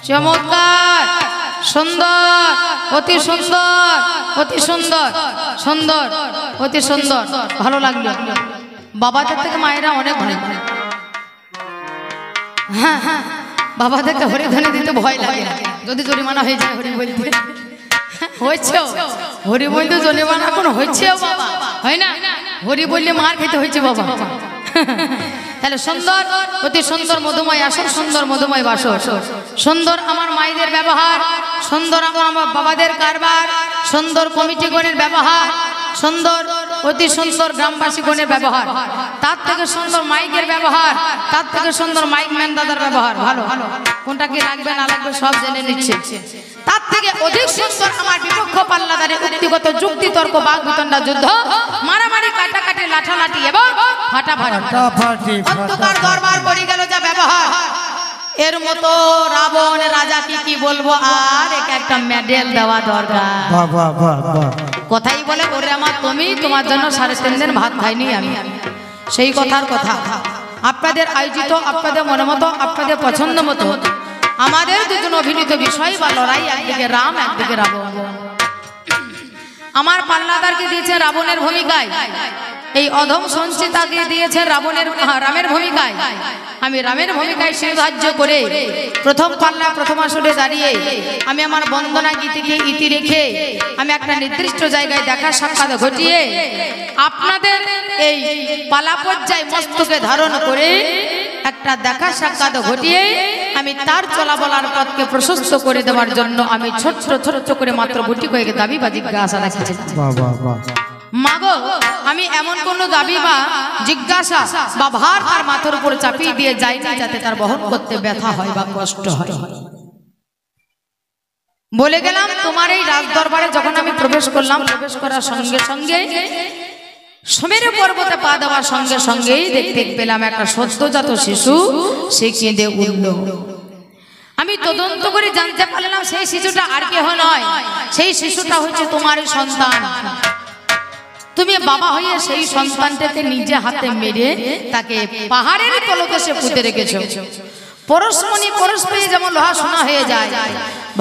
চমৎকার, সুন্দর, অতি সুন্দর, অতি সুন্দর, সুন্দর, অতি সুন্দর, ভালো লাগলো। বাবাদের থেকে মায়েরা অনেক অনেক, হ্যাঁ হ্যাঁ, বাবাদেরকে হরিধ্বনি দিতে ভয় লাগে যদি জরিমানা হয়ে যায়। হরি বলতে হয়েছে, হরি বলতে জরিমানা এখন হচ্ছে, বাবা হয় না, হরি বললে মার খেতে হয়েছে বাবা। তাহলে সুন্দর, অতি সুন্দর মধুময় আসর, সুন্দর মধুময় বাসর, সুন্দর আমার মায়েদের ব্যবহার, সুন্দর আমার বাবাদের কারবার, সুন্দর কমিটি গণের ব্যবহার, সুন্দর অতি সুন্দর গ্রামবাসী গণের ব্যবহার, তার থেকে সুন্দর মাইকের ব্যবহার, তার থেকে সুন্দর মাইক ম্যান দাদার ব্যবহার। ভালো, কোনটা কি লাগবে না লাগবে সব জেনে নিচ্ছে। তার থেকে অধিক সুন্দর আমার বিপক্ষ পাল্লাদারে উক্তিগত যুক্তি তর্ক বাগ বিতণ্ডা যুদ্ধ, মারামারি কাটাকাটি লাঠালাঠি এবং ফাটাফাটি অন্ধকার দরবার পড়ে গেল যা ব্যবহার। এর মতো রাবণ রাজা কি বলবো, আর একটা মেডেল দেওয়া দরকার। কথাই বলে ওরে আমার তুমি, তোমার জন্য 3.5 দিন ভাত খাইনি আমি। সেই কথার কথা আপনাদের আয়োজিত, আপনাদের মনে মতো, আপনাদের পছন্দ মতো আমাদের দুজন অভিনীত বিষয় বা লড়াই, একদিকে রাম একদিকে রাবণ। আমার পাল্লাদারকে দিয়েছে রাবণের ভূমিকায়, এই অধম সঞ্চিতাকে দিয়েছে রামের ভূমিকায়। আমি রামের ভূমিকায় সাহায্য করে প্রথম পাল্লা প্রথম আসরে দাঁড়িয়ে আমি আমার বন্দনা গীতিকে ইতি রেখে আমি একটা নির্দিষ্ট জায়গায় দেখা সাক্ষাৎ ঘটিয়ে আপনাদের এই পালা পর্যায় মস্তকে ধারণ করে একটা দেখা সাক্ষাৎ ঘটিয়ে আমি তার চলাবলার পথকে প্রশস্ত করে দেওয়ার জন্য আমি ছোট্ট ছোট্ট করে মাত্র গুটি কয়েক দাবি বা জিজ্ঞাসা রাখছি। মাগো, আমি এমন কোন দাবি বা জিজ্ঞাসা বা ভার তার মাথার উপর চাপিয়ে দিয়ে যাই না যাতে তার বহন করতে ব্যথা হয় বা কষ্ট হয়। বলে গেলাম তোমার এই রাজ দরবারে যখন আমি প্রবেশ করলাম, প্রবেশ করার সঙ্গে সঙ্গে সুমেরু পর্বতে পা দেওয়ার সঙ্গে সঙ্গেই দেখতে পেলাম একটা সদ্যজাত শিশু, সে কেঁদে উঠল। আমি তদন্ত করে জানতে পারলাম সেই শিশুটা আর কেহ নয়, সেই শিশুটা হচ্ছে তোমারই সন্তান। তুমি বাবা হয়ে সেই সন্তানটাকে নিজে হাতে মেরে তাকে পাহাড়ের তলদেশে পুঁতে রেখেছো। পরশমণি পরশ পেয়ে যেমন লোহা সোনা হয়ে যায়,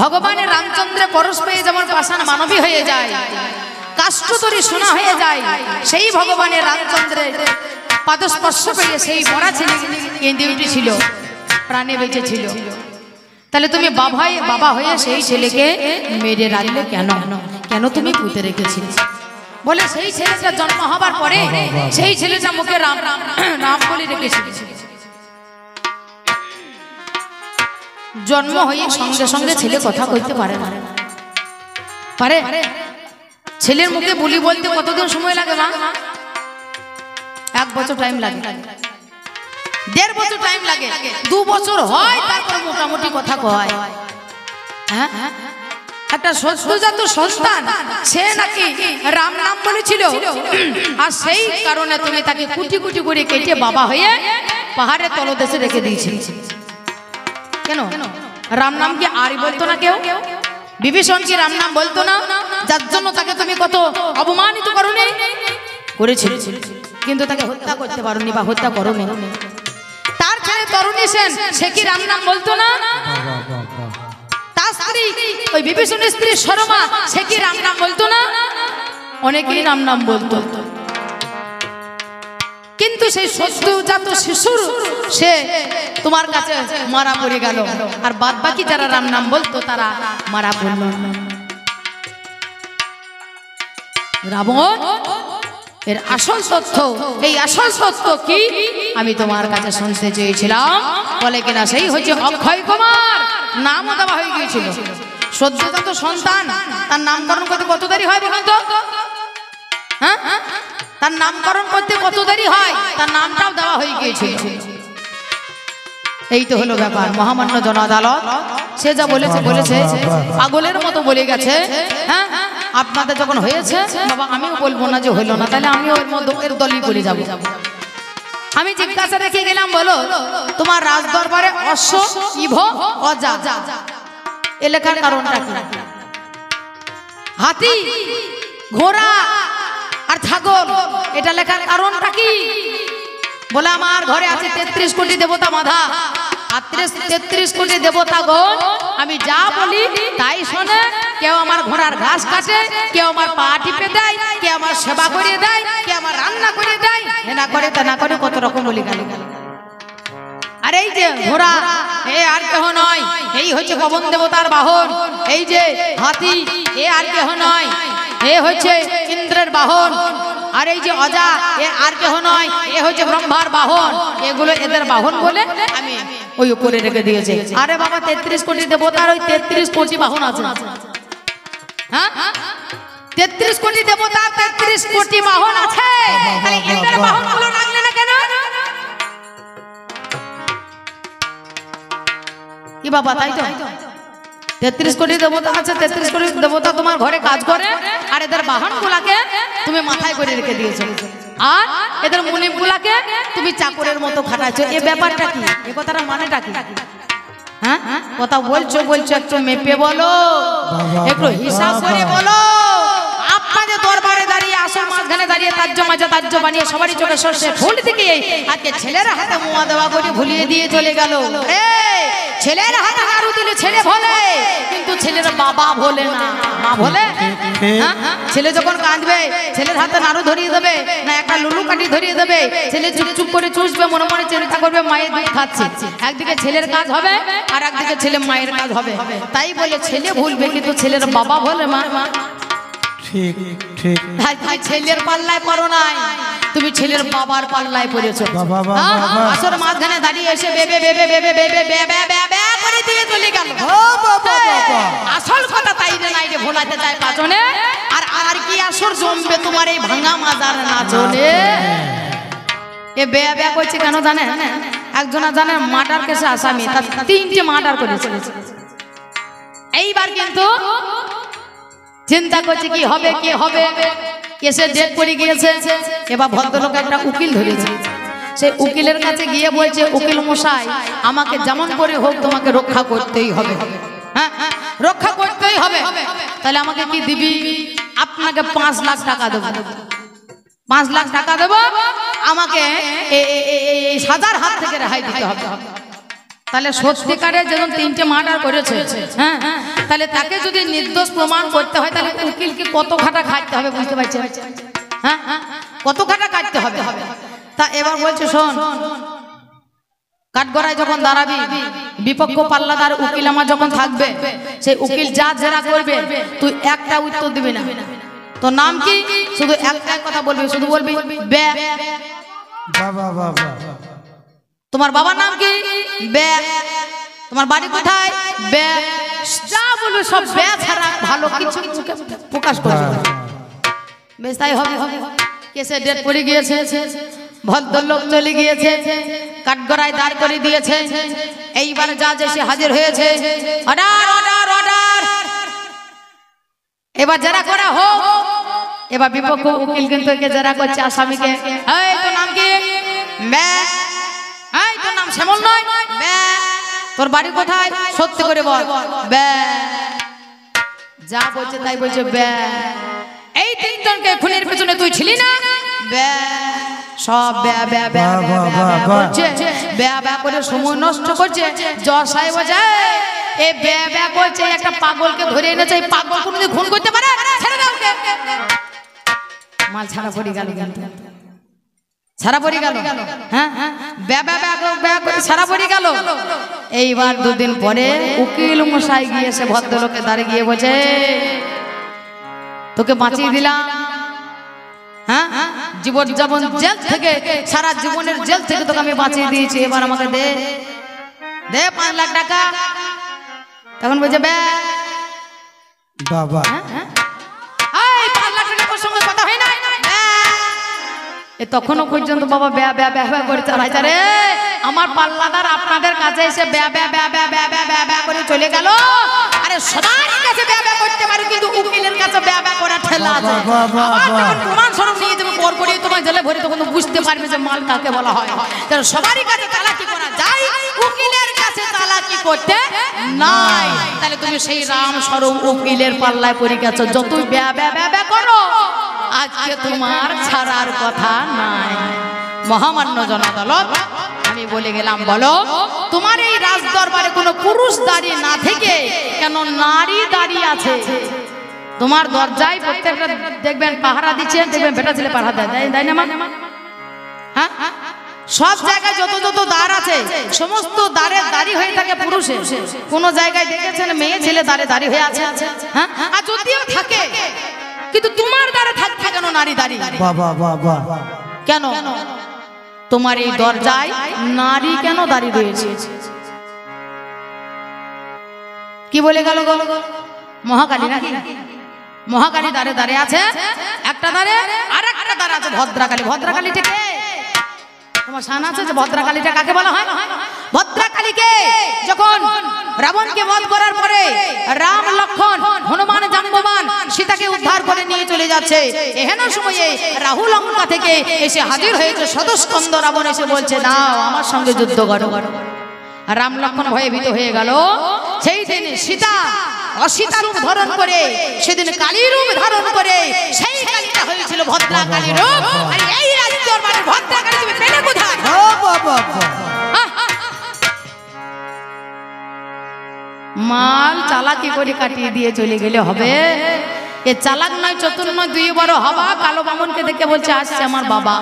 ভগবানের রামচন্দ্রে পরশ পেয়ে যেমন পাষাণ মানবী হয়ে যায়, কাষ্ঠতরী সোনা হয়ে যায়, সেই ভগবানের রামচন্দ্রের পাদস্পর্শ পেয়ে সেই মরা ছেলে কেঁদে উঠেছিল, প্রাণে বেঁচে ছিল। তাহলে তুমি বাবা হয়ে সেই ছেলেকে মেরে রাখলে কেন? কেন তুমি পুঁতে রেখেছিলে? বলে সেই ছেলেটা জন্ম হবার পরে সেই ছেলেটা মুখে রাম রাম রাম বলে রেখেছিল। জন্ম হয়ে সঙ্গে সঙ্গে ছেলে কথা কইতে পারে না, পারে? ছেলের মুখে বলি বলতে কতদিন সময় লাগে মা? 1 বছর টাইম লাগে, 1.5 বছর টাইম লাগে, 2 বছর হয় তারপর মোটামুটি কথা কয়। হ্যাঁ, একটা সদ্যজাত সন্তান, সে নাকি রাম নাম বলেছিল, আর সেই কারণে তুমি তাকে কুটি কুটি করে কেটে বাবা হয়ে পাহাড়ের তলদেশে রেখে দিয়েছিল। কেন? রাম নাম কি আর বলতো না কেউ? বিভীষণ কি রাম নাম বলতো না? যার জন্য তাকে তুমি কত অপমানিত করনি করেছিল, কিন্তু তাকে হত্যা করতে পারোনি বা হত্যা করোনি। তার ছেলে তরুণী সেন, সে কি রাম নাম বলতো না? তার স্ত্রী ওই বিভীষণের স্ত্রী শর্মা, সে কি রাম নাম বলতো না? অনেকেই রাম নাম বলতো, কিন্তু সেই সদ্যজাত শিশুর সে তোমার কাছে মারা পড়ে গেল, আর বাদ বাকি যারা রাম নাম বলতো তারা মারা পড়ল। রাবণ এর আসল তথ্য, এই আসল তথ্য কি আমি তোমার কাছে শুনতে চেয়েছিলাম। বলে কিনা সেই হচ্ছে অক্ষয় কুমার, নামও দেওয়া হয়ে গিয়েছিল। সদ্যজাত সন্তান, তার নামকরণ করতে কত দেরি হয় বলুন তো? হ্যাঁ, তার নামকরণ করতে কত দেরি হয়? তার নামটাও দেওয়া হয়ে গিয়েছিল। এই তো হলো ব্যাপার। মহামান্য জন আদালত সে যা বলেছে বলেছে, পাগলের মতো বলে গেছে। হ্যাঁ, আপনাদের যখন হয়েছে বাবা, আমিও বলবো না যে হইল না, তাহলে আমিও এর দলই করে যাব। আমি জিজ্ঞাসা রেখে গেলাম, বলো তোমার রাজ দরবারে অশ্ব, ইভ, অজা এ লেখার কারণটা কি? হাতি, ঘোড়া আর ছাগল এটা লেখার কারণটা কি? বলে আমার ঘরে আছে 33 কোটি দেবতা বাঁধা, আর 33 কোটি দেবতাগণ আমি যা বলি তাই শোনে। কেউ আমার ঘোড়ার ঘাস কাটে, কেউ আমার পা টিপে দেয়, কেউ আমার সেবা করে দেয়, কেউ আমার রান্না করে দেয়, এ না করে তা না করে কত রকম বলি গালি। আর এই যে ঘোড়া, এ আর কেহ নয়, এই হচ্ছে পবন দেবতার বাহন। এই যে হাতি, এ আর কেহ নয়, এ হচ্ছে ইন্দ্রের বাহন। আর এই যে অজা, এ আর কেহ নয়, এ হচ্ছে ব্রহ্মার বাহন। এগুলো এদের বাহন বলে আমি ওই উপরে রেখে দিয়েছে। আরে বাবা 33 কোটি দেবতার ওই 33 কোটি বাহন আছে। হ্যাঁ 33 কোটি দেবতা 33 কোটি বাহন আছে। তাহলে এদের বাহনগুলো রাখলে না কেন? কি বাবা তাই তো 33 কোটি দেবতা আছে, 33 কোটি দেবতা তোমার ঘরে কাজ করে, আর এদের বাহনগুলাকে তুমি মাথায় করে রেখে দিয়েছো, আর এদের মুনিমগুলাকে তুমি চাকরের মতো খাটাচ্ছো। এই ব্যাপারটা কি? এই কথাটা মানেটা কি? হ্যাঁ কথা বলছো একটু মেপে বলো, একটু হিসাব করে বলো। আপনাদের দরবারে দাঁড়িয়ে আসল মাঝখানে দাঁড়িয়ে তাজ্য মাজা তাজ্য বানিয়ে সবারই চোখে সর্ষে ফুল দিকে আজকে ছেলেরা হাতে মোয়া দেওয়া করে ভুলিয়ে দিয়ে চলে গেল। ছেলের হাতে নাড়ু দিলে ছেলে বলে, কিন্তু ছেলের বাবা বলে না, মা বলে। ছেলে যখন কাঁদবে ছেলের হাতে নাড়ু ধরিয়ে দেবে না একটা লুলু কাঠি ধরিয়ে দেবে, ছেলে চুপচুপ করে চুষবে, মনে মনে চিন্তা করবে মায়ের দুধ খাচ্ছে। একদিকে ছেলের কাজ হবে আর একদিকে ছেলে মায়ের কাজ হবে। তাই বলে ছেলে ভুলবে কিন্তু ছেলের বাবা বলে মা। ঠিক ঠিক ভাই ছেলের পাল্লায় পড়ো নাই, তুমি ছেলের বাবার পাল্লায় পড়েছো। আসর মাঝখানে দাঁড়িয়ে এসে বেবে বেবে বেবে বেবে বেবে বেবে করে দিয়ে চলে গেল। আসল কথা তাই যে নাই রে ভোলাতে চায় পাচনে। আর আর কি আসর জমবে তোমার এই ভাঙা মাজার নাচনে। এ বেয়া বেয়া করছে কেন জানেন? একজনা জানে মার্ডার কেসে আসামি, তার 3টে মার্ডার করেছে। এইবার কিন্তু চিন্তা করছে কি হবে কি হবে, কেসে ডেট পড়ে গিয়েছে। এবার ভদ্রলোক একটা উকিল ধরেছে, সেই উকিলের কাছে গিয়ে বলছে উকিল মশাই আমাকে যেমন করে হোক তোমাকে রক্ষা করতেই হবে। হ্যাঁ রক্ষা করতেই হবে, তাহলে আমাকে কি দিবি? আপনাকে 5 লাখ টাকা দেবো, 5 লাখ টাকা দেবো, আমাকে এই সাজার হাত থেকে রেহাই দিতে হবে। তাহলে সত্যিকারে যখন 3টে মার্ডার করেছে, হ্যাঁ তাহলে তাকে যদি নির্দোষ প্রমাণ করতে হয় তাহলে উকিলকে কত খাটা খাটতে হবে বুঝতে পারছেন? হ্যাঁ কত খাটা কাটতে হবে। তা এবার বলছে শোন, কাঠগড়ায় যখন দাঁড়াবি বিপক্ষ পাল্লাদার উকিল আমার যখন থাকবে, সেই উকিল যা জেরা করবে তুই একটা উত্তর দিবি না। তোর নাম কি? শুধু একটাই কথা বলবি, শুধু বলবি বে। বাবা বাবা। তোমার বাবার নাম কি? বে। তোমার বাড়ি কোথায়? বে। যা বলবে সব বে ছাড়া ভালো কিছু প্রকাশ করবে। বেশ তাই হবে। কেসে ডেট পড়ে গিয়েছে, ভদ্রলোক চলে গিয়েছে, কাঠগড়ায় দাঁড় করে দিয়েছে। এইবার জাজ এসে হাজির হয়েছে। অর্ডার অর্ডার অর্ডার, এবার জেরা করা হোক। এবার বিপক্ষ উকিল কিন্তু একে জেরা করছে আসামিকে। এই তোর নাম কি? বে। এই তোর নাম শ্যামল নয়? বে। তোর বাড়ি কোথায়? সত্যি করে বল। বে। যা বলছে তাই বলছে বে। এই 3 জনকে খুনের পেছনে তুই ছিলি না? বে। সব বে বে বে করছে, বে বে করে সময় নষ্ট করছে। জজ সাহেব যায় এই বে বে করছে, একটা পাগলকে ধরে এনেছে, এই পাগল কোনোদিন খুন করতে পারে? ছেড়ে দাও ওকে। মাল ছাড়া পড়ে গেল, ছাড়া পড়ে গেল। হ্যাঁ ছাড়া পড়ে গেল। এইবার 2 দিন পরে উকিল মশাই গিয়েছে ভদ্রলোকে দাঁড়িয়ে গিয়ে বলছে তোকে বাঁচিয়ে দিলাম। হ্যাঁ জীবন যেমন জেল থেকে, সারা জীবনের জেল থেকে তোকে আমি বাঁচিয়ে দিয়েছি, এবার আমাকে দে দে 5 লাখ টাকা। তখন বলছে বে বাবা। এই 5 লাখ টাকার সঙ্গে কথা হয় না। তখনও পর্যন্ত বাবা ব্যা ব্যা ব্যা ব্যা করে চালাইছে। রে আমার পাল্লাদার আপনাদের কাছে এসে ব্যা ব্যা ব্যা ব্যা ব্যা ব্যা ব্যা ব্যা করে চলে গেল। আরে সবার কাছে ব্যা ব্যা করতে পারে, কিন্তু উকিলের কাছে ব্যা ব্যা করা ঠেলা আছে। প্রমাণ স্বরূপ নিয়ে যাবে, পর করে তোমায় জেলে ভরে, তখন বুঝতে পারবে যে মাল কাকে বলা হয়। সবারই কাছে চালাকি করা যায়, উকিলের কাছে চালাকি করতে নাই। তাহলে তুমি সেই রাম স্বরূপ উকিলের পাল্লায় পড়ে গেছো। যতই ব্যা ব্যা ব্যা ব্যা করো আজকে তোমার ছাড়ার কথা নাই। মহামান্য জনাদালত আমি বলে গেলাম, বলো তোমার এই রাজ দরবারে কোনো পুরুষ দাঁড়িয়ে না থেকে কেন নারী দাঁড়িয়ে আছে তোমার দরজায়। প্রত্যেকটা দেখবেন পাহারা দিচ্ছে, দেখবেন বেটা ছেলে পাহারা দেয় না মা? হ্যাঁ, সব জায়গায় যত যত দ্বার আছে সমস্ত দ্বারে দাঁড়ি হয়ে থাকে পুরুষে। কোন জায়গায় দেখেছেন মেয়ে ছেলে দ্বারে দাঁড়ি হয়ে আছে? হ্যাঁ, আর যদিও থাকে কিন্তু তোমার দ্বারে থাকছে কেন নারী দাঁড়িয়ে? বাবা বাবা কেন তোমার এই দরজায় নারী কেন দাঁড়িয়ে রয়েছে? কি বলে গেল মহাকালী নাকি? মহাকালী দ্বারে দাঁড়িয়ে আছে, একটা দ্বারে আর একটা দ্বারে আছে ভদ্রাকালী। ভদ্রাকালীটা কে? তোমার শান আছে যে ভদ্রাকালীটা কাকে বলা হয়? ভদ্রাকালীকে যখন রাবণকে বধ করার পরে রাম লক্ষ্মণ হনুমান জাম্ববান সীতাকে উদ্ধার করে নিয়ে চলে যাচ্ছে, এহেন সময়ে রাহু লঙ্কা থেকে এসে হাজির হয়েছে সদস্কন্দ রাবণ। এসে বলছে নাও আমার সঙ্গে যুদ্ধ করো। রাম লক্ষ্মণ ভয়ে ভীত হয়ে গেল। সেই দিন সীতা অসীতা রূপ ধারণ করে, সেদিন কালী রূপ ধারণ করে, সেই কালীটা হয়েছিল ভদ্রাকালী রূপ। আর এই রাজ্যের মানে ভদ্রাকালী তুমি পেলে কোথায়? মাল চালাকি করে কাটিয়ে দিয়ে চলে গেলে হবে? এ চালাক নয়, চতুর নয়, দুই বড় হবা। কালো বামনকে দেখে বলছে আসছে আমার বাবা।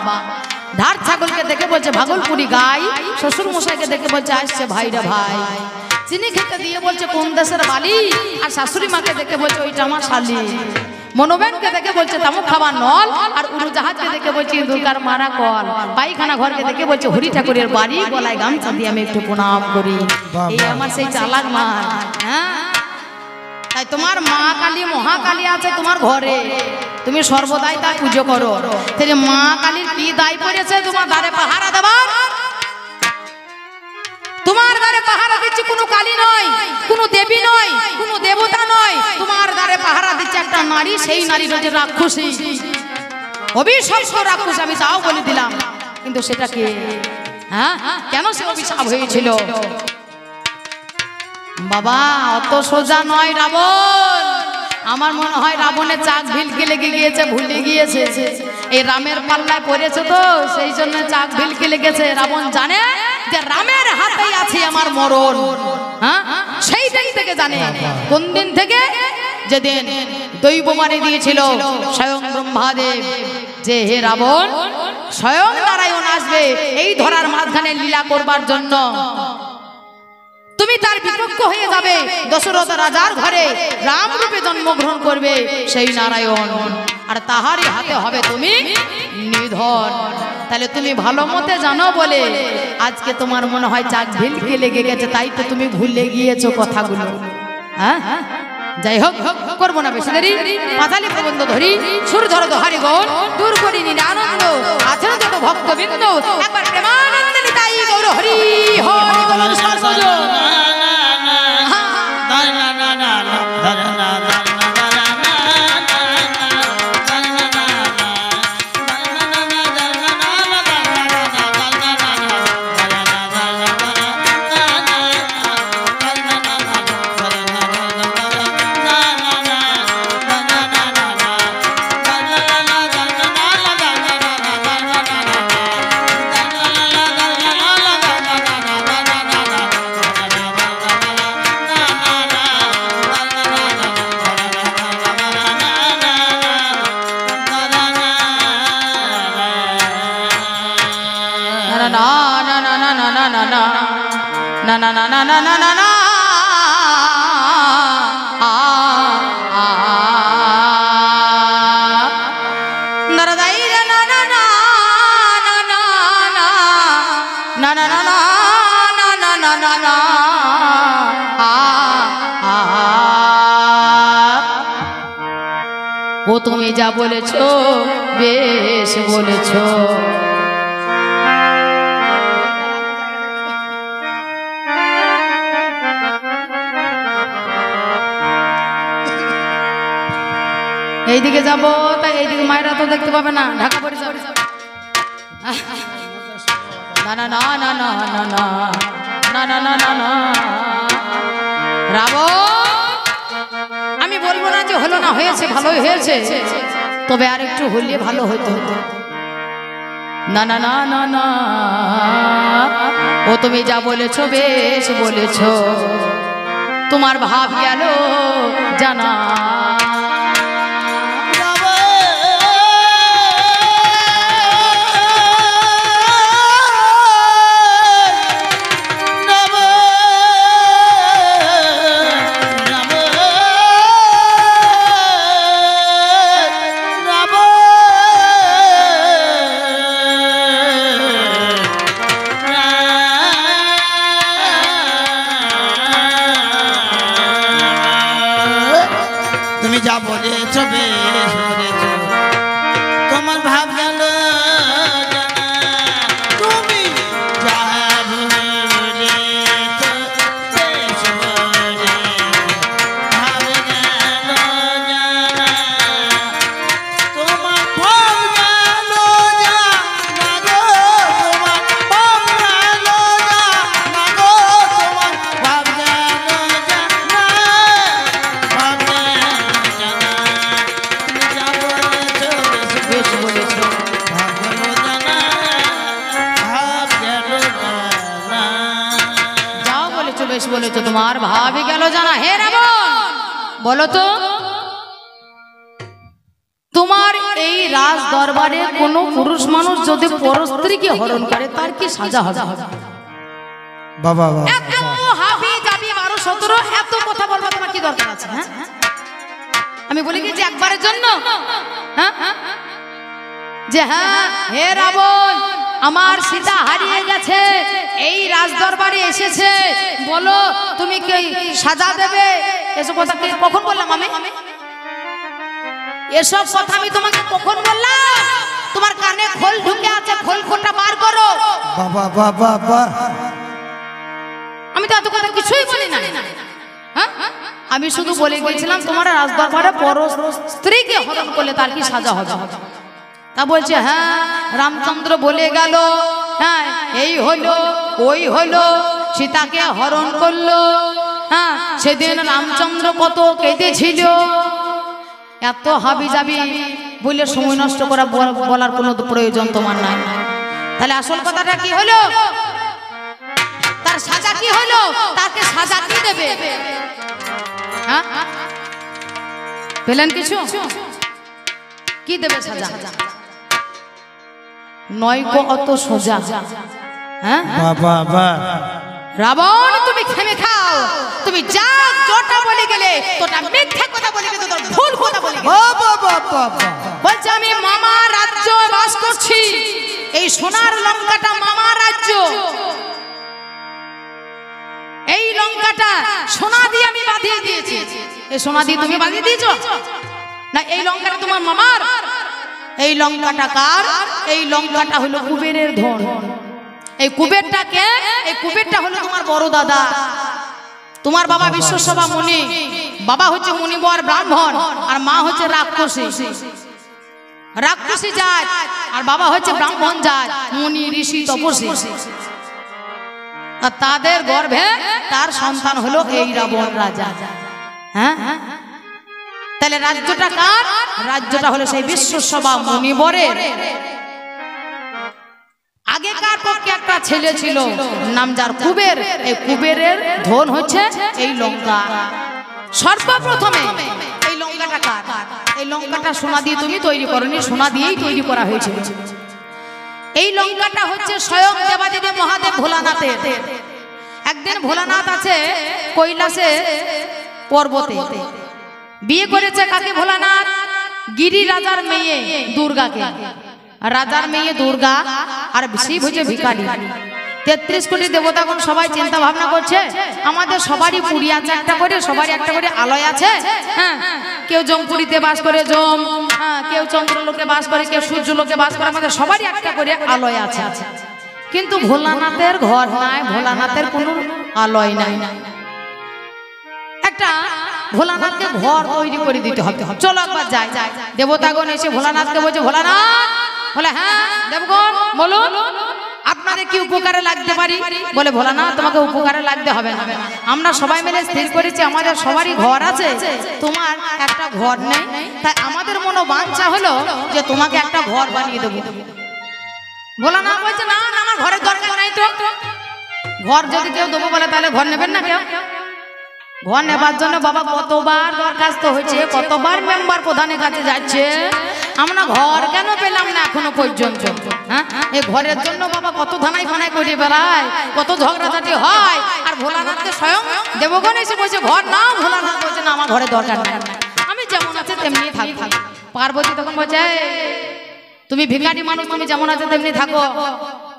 ধার ছাগলকে দেখে বলছে ভাগলপুরি গাই। শ্বশুর মশাইকে দেখে বলছে আসছে ভাইরা ভাই। চিনি খেতে দিয়ে বলছে কোন দেশের বালি। আর শাশুড়ি মাকে দেখে বলছে ওইটা আমার শালি। মনোবেনকে দেখে বলছে তামুক খাবার নল। আর উড়োজাহাজকে দেখে বলছে দুর্গার মারা কল। পায়খানা ঘরকে দেখে বলছে হরি ঠাকুরের বাড়ি। গলায় গামছা দিয়ে আমি একটু প্রণাম করি। এই আমার সেই চালাক মা। হ্যাঁ, তাই তোমার মা কালী মহাকালী আছে তোমার ঘরে, তুমি সর্বদাই তার পুজো করো। তাহলে মা কালীর কি দায় পড়েছে তোমার দ্বারে পাহারা দেবার? তোমার দ্বারে পাহারা দিচ্ছে কোনো কালী নয়, কোনো দেবী নয়, কোনো দেবতা নয়। তোমার দ্বারে পাহারা দিচ্ছে একটা নারী। সেই নারী হচ্ছে রাক্ষসী, অভিশপ্ত রাক্ষস। আমি তাও বলে দিলাম, কিন্তু সেটা কে? হ্যাঁ, কেন সে অভিশাপ হয়েছিল? বাবা অত সোজা নয় রাবণ। আমার মনে হয় রাবণের চাক ভিলকে লেগে গিয়েছে, ভুলে গিয়েছে। এই রামের পাল্লায় পড়েছে তো সেই জন্য চাক ভিলকে লেগেছে। রাবণ জানে যে রামের হাতেই আছে আমার মরণ। হ্যাঁ, সেই দিন থেকে জানে। কোন দিন থেকে? যেদিন দৈব বাণী দিয়েছিল স্বয়ং ব্রহ্মাদেব যে হে রাবণ, স্বয়ং নারায়ণ আসবে এই ধরার মাঝখানে লীলা করবার জন্য। তুমি তার বিপক্ষ হয়ে যাবে। দশরথ রাজার ঘরে রাম রূপে জন্মগ্রহণ করবে সেই নারায়ণ, আর তাহারই হাতে হবে তুমি নিধন। তাহলে তুমি ভালো মতে জানো বলে আজকে তোমার মনে হয় চাক ভিলকে লেগে গেছে, তাই তো তুমি ভুলে গিয়েছো কথাগুলো। হ্যাঁ, যাই হোক, করবো না বেশি দেরি। পাঁচালি প্রবন্ধ ধরি, সুর ধরো দোহারি গৌর, দূর করি নিন আনন্দ। আছেন যত ভক্তবৃন্দ, একবার প্রেমানন্দে নিতাই গৌর হরি হরি বলুন সর্বজন। na na na na na na na ও তুমি যা বলেছো বেশ বলেছো। এইদিকে যাবো তাই এইদিকে মায়েরা তো দেখতে পাবে না, ঢাকা পড়ে যাবে। না না না না না না না না না না না না রাবণ, আমি বলবো না যে হলো না, হয়েছে, ভালোই হয়েছে, তবে আর একটু হলে ভালো হতো। না না না না না ও তুমি যা বলেছো বেশ বলেছো। তোমার ভাব গেল জানা। তুমি যা বলেছো বেশ বলেছো, তোমার ভাব গেল জানা। তুমি যা বলেছো বেশ বলেছো, ভাব গেল জানা। তোমার ভাব গেল জানা গো, তোমার ভাব গেল জানা গো, তোমার ভাব গেল জানা, ভাব বেশ বলেছো। যাও বলেছো, বেশ বলেছো, তোমার ভাবই গেল জানা। হে রাবণ, বলো তো তোমার এই রাজ দরবারে কোন পুরুষ মানুষ যদি পরস্ত্রীকে হরণ করে তার কি সাজা হবে? বাবা এত হাবি যাবি 12-17 এত কথা বলবো তোমার কি দরকার আছে? হ্যাঁ, আমি বলি কি যে একবারের জন্য হ্যাঁ যে হ্যাঁ হে রাবণ, আমার সীতা হারিয়ে গেছে, এই রাজ দরবারে এসেছে, বলো তুমি কি সাজা দেবে? এসব কথা কখন বললাম আমি? এসব কথা আমি তোমাকে কখন বললাম? তোমার কানে খোল ঢুকে আছে, খোলটা বার করো। বাবা বাবা বাবা, আমি তো এত কথা কিছুই বলি না। হ্যাঁ, আমি শুধু বলে গেছিলাম তোমার রাজ দরবারে পর স্ত্রীকে হরণ করলে তার কি সাজা হবে? তা বলছে হ্যাঁ রামচন্দ্র বলে গেল, হ্যাঁ এই হলো ওই হলো, সীতাকে হরণ করলো। হ্যাঁ, সেদিন রামচন্দ্র কত কেঁদেছিল। এত হাবি যাবি বলে সময় নষ্ট করা বলার কোনো প্রয়োজন তোমার নাই। তাহলে আসল কথাটা কি হলো? তার সাজা কি হলো? তাকে সাজা কি দেবে? হ্যাঁ, পেলেন কিছু? কি দেবে সাজা? নয়কো অত সোজা। হ্যাঁ বাবা বাবা, রাবণ তুমি থেমে খাও। তুমি যা যটা বলে গেলে তোটা মিথ্যা কথা বলে গেলে, তোর ভুল কথা বলে গেলে। বাবা বাবা বাবা, বলছে আমি মামা রাজ্য বাস করছি, এই সোনার লঙ্কাটা মামা রাজ্য। এই লঙ্কাটা সোনা দিয়ে আমি বাঁধিয়ে দিয়েছি। এই সোনা দিয়ে তুমি বাঁধিয়ে দিয়েছো না? এই লঙ্কাটা তোমার মামার। এই লঙ্কাটা কার? এই লঙ্কাটা হলো কুবেরের ধন। এই কুবেরটাকে, এই কুবেরটা হলো তোমার বড় দাদা। তোমার বাবা বিশ্বসভা মুনি, বাবা হচ্ছে মুনিবর ব্রাহ্মণ, আর মা হচ্ছে রাক্ষসী জাত, আর বাবা হচ্ছে ব্রাহ্মণ জাত, মুনি ঋষি তপস্বী। আর তাদের গর্ভে তার সন্তান হলো এই রাবণ রাজা। হ্যাঁ, তাহলে রাজ্যটা কার? রাজ্যটা হলো সেই বিশ্বসভা মুনিবরের। আগেকার পক্ষে একটা ছেলে ছিল নাম যার কুবের। এই কুবেরের ধন হচ্ছে এই লঙ্কা। সর্বপ্রথমে এই লঙ্কাটা কার? এই লঙ্কাটা সোনা দিয়ে তুমি তৈরি করনি, সোনা দিয়েই তৈরি করা হয়েছে। এই লঙ্কাটা হচ্ছে স্বয়ং দেবাদেবী মহাদেব ভোলানাথের। একদিন ভোলানাথ আছে কৈলাসে পর্বতে, বিয়ে করেছে কাকে? ভোলানাথ গিরি রাজার মেয়ে দুর্গাকে। রাজার মেয়ে দুর্গা আর শিব হচ্ছে ভিখারি। 33 কোটি দেবতাগণ সবাই চিন্তা ভাবনা করছে আমাদের সবারই পুরী আছে একটা করে, সবারই একটা করে আলয় আছে। হ্যাঁ, কেউ জমপুরীতে বাস করে জম, হ্যাঁ কেউ চন্দ্রলোকে বাস করে, কেউ সূর্যলোকে বাস করে, আমাদের সবারই একটা করে আলয় আছে। কিন্তু ভোলানাথের ঘর নাই, ভোলানাথের কোনো আলয় নাই। একটা ভোলানাথকে ঘর তৈরি করে দিতে হবে। চলো একবার যাই। দেবতাগণ এসে ভোলানাথকে বলছে ভোলানাথ, বলে হ্যাঁ দেবগণ বলুন আপনাদের কি উপকারে লাগতে পারি? বলে ভোলানাথ তোমাকে উপকারে লাগতে হবে না, আমরা সবাই মিলে স্থির করেছি আমাদের সবারই ঘর আছে, তোমার একটা ঘর নেই, তাই আমাদের মনোবাঞ্ছা হলো যে তোমাকে একটা ঘর বানিয়ে দেবো। ভোলানাথ বলছে না না, আমার ঘরের দরকার নাই তো। ঘর যদি কেউ দেবো বলে তাহলে ঘর নেবেন না কেউ? ঘর নেবার জন্য বাবা কতবার দরখাস্ত হয়েছে, কতবার মেম্বার প্রধানের কাছে যাচ্ছে, আমরা ঘর কেন পেলাম না এখনো পর্যন্ত। হ্যাঁ, এই ঘরের জন্য বাবা কত ধানাই ফানাই করে বেড়ায়, কত ঝগড়াঝাটি হয়। আর ভোলানাথকে স্বয়ং দেবগণ এসে বলছে ঘর নাও, ভোলানাথ বলছে না আমার ঘরে দরকার নাই, আমি যেমন আছে তেমনি থাকবো। পার্বতী তখন বলছে তুমি ভিখারি মানুষ, তুমি যেমন আছে তেমনি থাকো,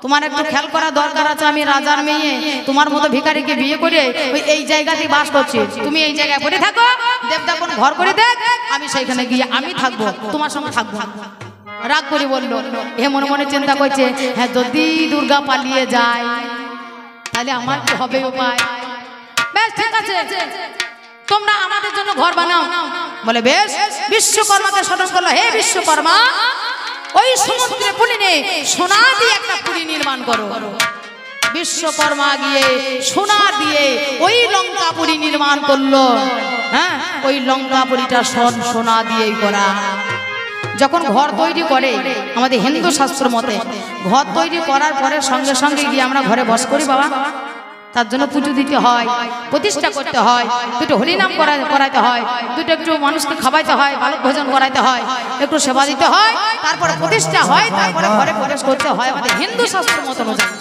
তোমার একটু খেয়াল করা দরকার আছে, আমি রাজার মেয়ে, তোমার মতো ভিখারিকে বিয়ে করে ওই এই জায়গাতে বাস করছি, তুমি এই জায়গায় পড়ে থাকো, দেবদাপন ঘর করে দেখ, আমি সেইখানে গিয়ে আমি থাকবো, তোমার সঙ্গে থাকবো। রাগ করে বললো, এ মনে মনে চিন্তা করছে হ্যাঁ যদি দুর্গা পালিয়ে যায় তাহলে আমার কি হবে উপায়। বেশ ঠিক আছে, তোমরা আমাদের জন্য ঘর বানাও। বলে বেশ। বিশ্বকর্মাকে স্মরণ করলো, হে বিশ্বকর্মা ওই সমুদ্রে পুলিনে সোনা দিয়ে একটা পুরী নির্মাণ করো। বিশ্বকর্মা গিয়ে সোনা দিয়ে ওই লঙ্কাপুরী নির্মাণ করলো। হ্যাঁ, ওই লঙ্কাপুরীটা সোনা দিয়েই করা। যখন ঘর তৈরি করে আমাদের হিন্দু শাস্ত্র মতে ঘর তৈরি করার পরে সঙ্গে সঙ্গে গিয়ে আমরা ঘরে বস করি বাবা, তার জন্য পুজো দিতে হয়, প্রতিষ্ঠা করতে হয়, দুটো হরিনাম করাইতে হয়, দুটো একটু মানুষকে খাওয়াইতে হয়, বালক ভোজন করাইতে হয়, একটু সেবা দিতে হয়, তারপরে প্রতিষ্ঠা হয়, তারপরে ঘরে প্রবেশ করতে হয় আমাদের হিন্দু শাস্ত্র মতো অনুযায়ী।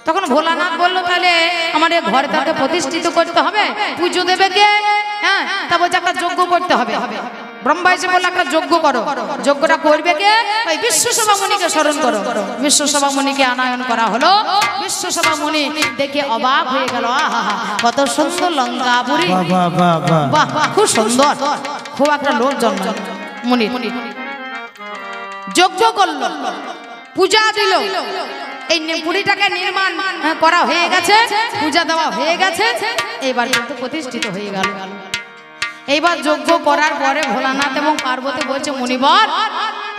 তখন ভোলানাথ বললো তাহলে আমাদের ঘরে তাকে প্রতিষ্ঠিত করতে হবে, পুজো দেবে কে? হ্যাঁ, তা বলছে একটা যজ্ঞ করতে হবে। ব্রহ্মা এসে বললো একটা যজ্ঞ করো। যজ্ঞটা করবে কে? ওই বিশ্বসভা মুনিকে স্মরণ করো। বিশ্বসভা মুনিকে আনয়ন করা হলো। বিশ্বসভা মুনি দেখে অবাক হয়ে গেল, আহা কত সুন্দর লঙ্কাপুরী, বাহ খুব সুন্দর, খুব একটা লোক জন্ম। মুনি যজ্ঞ করলো, পূজা দিল, এই পুরীটাকে নির্মাণ করা হয়ে গেছে, পূজা দেওয়া হয়ে গেছে, এইবার কিন্তু প্রতিষ্ঠিত হয়ে গেল। এইবার যজ্ঞ করার পরে ভোলানাথ এবং পার্বতী বলছে মুনিবর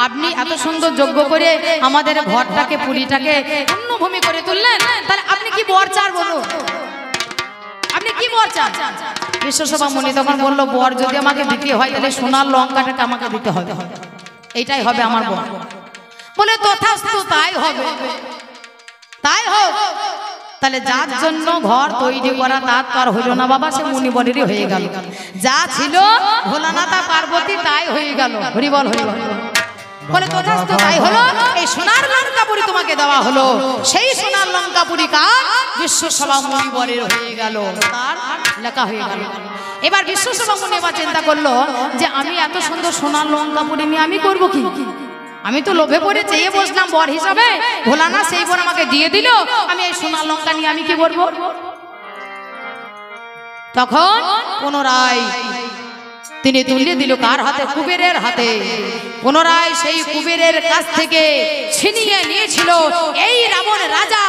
আপনি এত সুন্দর যজ্ঞ করে আমাদের ঘরটাকে পুরীটাকে পুণ্যভূমি করে তুললেন, তাহলে আপনি কি বর চান বলুন, আপনি কি বর চান? বিশ্বসভা মুনি তখন বললো বর যদি আমাকে দিতে হয় তাহলে সোনার লঙ্কাটাকে আমাকে দিতে হবে, এইটাই হবে আমার বর। বলে তথাস্তু, তাই হবে, তাই হোক। তাহলে যার জন্য ঘর তৈরি করা তার তো আর হইল না বাবা, সে মুনিবরেরই হয়ে গেল। যা ছিল ভোলানাথ পার্বতী তাই হয়ে গেল। হরিবল হরিবল। বলে তথাস্তু, তাই হলো। এই সোনার লঙ্কাপুরী তোমাকে দেওয়া হলো, সেই সোনার লঙ্কাপুরী কার? বিশ্বসভা মুনিবরের হয়ে গেল, তার লেখা হয়ে গেল। এবার বিশ্বসভা মুনি এবার চিন্তা করলো যে আমি এত সুন্দর সোনার লঙ্কাপুরী নিয়ে আমি করবো কি? আমি তো লোভে পড়ে চেয়ে বসলাম বর হিসাবে, ভোলানাথ সেই বর আমাকে দিয়ে দিল, আমি এই সোনার লঙ্কা নিয়ে আমি কি করবো? তখন পুনরায় তিনি তুলে দিল কার হাতে? কুবেরের হাতে। পুনরায় সেই কুবেরের কাছ থেকে ছিনিয়ে নিয়েছিল এই রাবণ রাজা,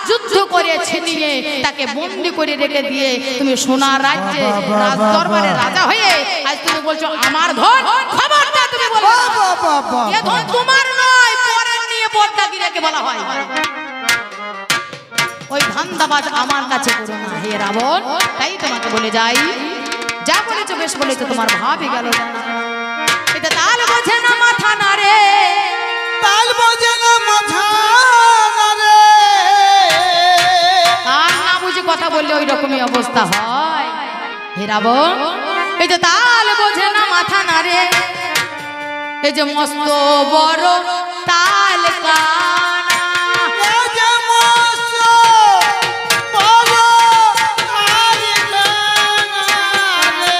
যুদ্ধ করে ছিনিয়ে তাকে বন্দি করে রেখে দিয়ে তুমি সোনার রাজ্যে রাজদরবারে রাজা হয়ে আজ তুমি বলছো আমার ঘর। খবরটা তুমি বলো এ ধন তোমার নয়, পরের নিয়ে পর্দাগিরিকে বলা হয়। ওই ধান্দাবাজ আমার কাছে করো না হে রাবণ। তাই তোমাকে বলে যাই, যা বলেছো বেশ বলেছো, তোমার ভাবই গেল না। এটা তাল বোঝে না মাথা না রে, তাল বোঝে না মাথা না রে, আর না বুঝে কথা বললে ওই রকমই অবস্থা হয় হে রাবণ। এই যে তাল বোঝে না মাথা না রে, এই যে মস্ত বড় তাল কানা, এই যে মস্ত বড় তাল কানা রে,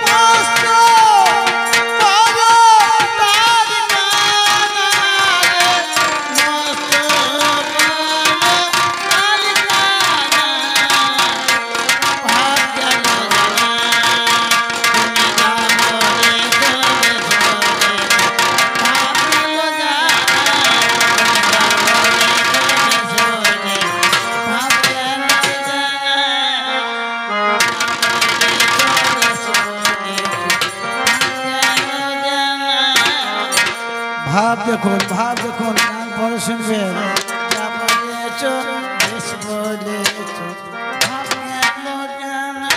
মস্ত বড় তাল কানা রে, মস্ত বড় তাল কানা, ভাগ গেল ভাব দেখুন, ভাব দেখুন, গান পরে শুনবেন। যা বলেছো বেশ বলেছো, ভাব গেল জানা,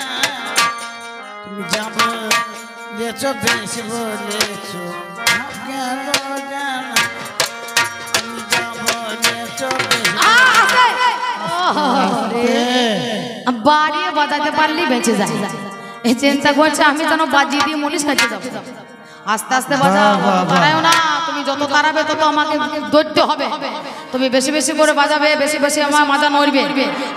তুমি যা বলেছো বেশ বলেছো, ভাব গেল জানা, তুমি যা বলেছো বেশ আ, আছে। বলেছো। বাড়িয়ে বাজাতে পারলেই বেঁচে যায়। এই চিন্তা করছে আমি যেন বাজিয়ে দিয়ে মনীষ কাছে যাবো। আস্তে আস্তে বাজাও, তারাও না, তুমি যত তারাবে তত আমাকে ধরতে হবে। তুমি বেশি বেশি করে বাজাবে, বেশি বেশি আমার মাজা নড়বে,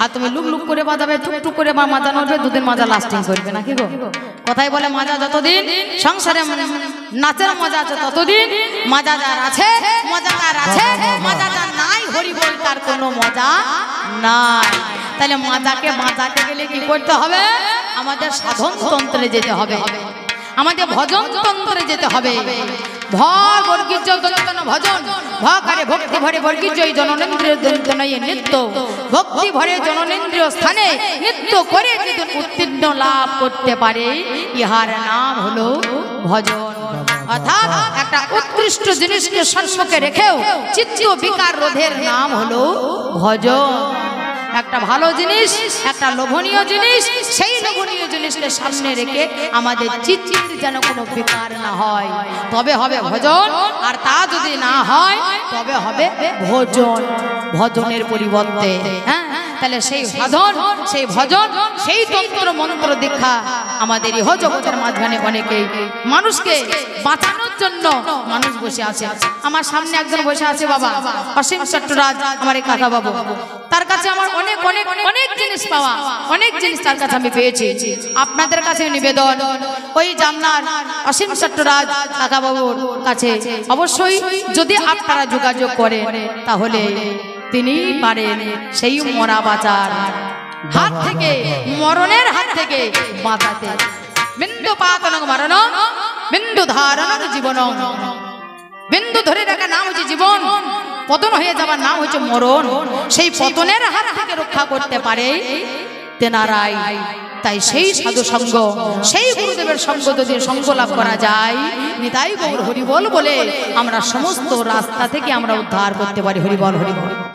আর তুমি লুক লুক করে বাজাবে, টুকটুক করে আমার মাজা নড়বে, দুদিন মাজা লাস্টিং করবে নাকি গো? কথাই বলে মাজা যতদিন সংসারে নাচের মজা আছে ততদিন মাজা যার আছে মজা তার আছে, মাজা যার নাই হরি বল তার কোনো মজা নাই। তাহলে মাজাকে বাঁচাতে গেলে কি করতে হবে? আমাদের সাধন তন্ত্রে যেতে হবে, আমাদের ভজন তন্ত্রে যেতে হবে। ভজন ভকারে ভক্তি ভরে বর্গীজয় জননেন্দ্রিয় দন্তনয়ে নিত্য ভক্তি ভরে জননেন্দ্রিয় স্থানে নিত্য করে যদি উত্তীর্ণ লাভ করতে পারে, ইহার নাম হলো ভজন। অর্থাৎ একটা উৎকৃষ্ট জিনিসকে সম্মুখে রেখেও চিত্ত বিকার রোধের নাম হলো ভজন। একটা ভালো জিনিস, একটা লোভনীয় জিনিস, সেই লোভনীয় জিনিসকে সামনে রেখে আমাদের চিত্তের যেন কোনো বিকার না হয়, তবে হবে ভজন। আর তা যদি না হয় তবে হবে ভোজন, ভজনের পরিবর্তে। হ্যাঁ, তাহলে সেই সাধন, সেই ভজন, সেই তন্ত্র মন্ত্র দীক্ষা আমাদের ইহ জগতের মাঝখানে অনেকেই মানুষকে বাঁচানোর জন্য মানুষ বসে আছে। আমার সামনে একজন বসে আছে বাবা অসীম চট্টরাজ, আমার এই কাকা বাবু। তার কাছে আমার অনেক অনেক অনেক জিনিস পাওয়া, অনেক জিনিস তার কাছে আমি পেয়েছি। আপনাদের কাছে নিবেদন, ওই জামনার অসীম চট্টরাজ কাকা বাবুর কাছে অবশ্যই যদি আপনারা যোগাযোগ করেন তাহলে তিনি পারেন সেই মরা বাঁচার হাত থেকে, মরণের হাত থেকে বাঁচাতে। বিন্দু পাতনং মরণ বিন্দু ধারণ জীবন, বিন্দু ধরে রাখার নাম হচ্ছে জীবন, পতন হয়ে যাবার নাম হচ্ছে মরণ। সেই পতনের হাত থেকে রক্ষা করতে পারে তেনারাই। তাই সেই সাধু সঙ্গ, সেই গুরুদেবের সঙ্গ যদি সঙ্গ লাভ করা যায়, নিতাই গৌর হরিবল বলে আমরা সমস্ত রাস্তা থেকে আমরা উদ্ধার করতে পারি। হরিবল হরিবল।